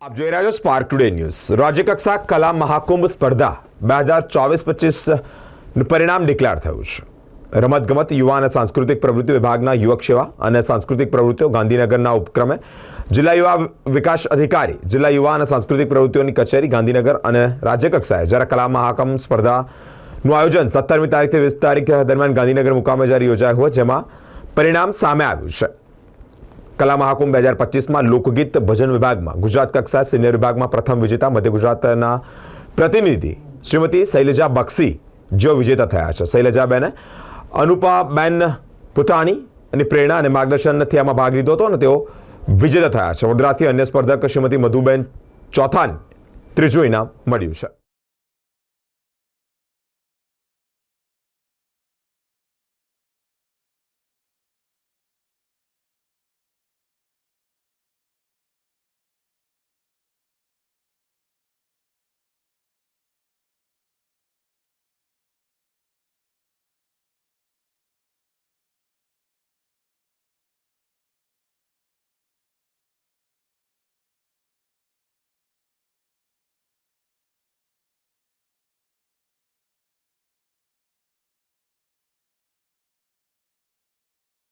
આપ જોઈ રહ્યા છો સ્પાર્ક ટુડે ન્યૂઝ। રાજ્યકક્ષા કલા મહાકુંભ સ્પર્ધા 2024-25 નું પરિણામ ડિક્લેર થયું છે। રમતગમત યુવા અને સાંસ્કૃતિક પ્રવૃત્તિ વિભાગના યુવક સેવા અને સાંસ્કૃતિક પ્રવૃત્તિઓ ગાંધીનગરના ઉપક્રમે જિલ્લા યુવા વિકાસ અધિકારી, જિલ્લા યુવા અને સાંસ્કૃતિક પ્રવૃત્તિઓની કચેરી ગાંધીનગર અને રાજ્યકક્ષાએ જ્યારે કલા મહાકુંભ સ્પર્ધાનું આયોજન 17મી તારીખથી 20 તારીખ દરમિયાન ગાંધીનગર મુકામે જ્યારે યોજાયું હોય, જેમાં પરિણામ સામે આવ્યું છે। કલા મહાકુંભ 2025માં લોકગીત ભજન વિભાગમાં ગુજરાત કક્ષાએ સિનિયર વિભાગમાં પ્રથમ વિજેતા મધ્ય ગુજરાતના પ્રતિનિધિ શ્રીમતી શૈલજા બક્ષી જેઓ વિજેતા થયા છે। શૈલજાબેને અનુપાબેન પુટાણી અને પ્રેરણા અને માર્ગદર્શનથી આમાં ભાગ લીધો હતો અને તેઓ વિજેતા થયા છે। વડોદરાથી અન્ય સ્પર્ધક શ્રીમતી મધુબેન ચોથાને ત્રીજું ઇનામ મળ્યું છે।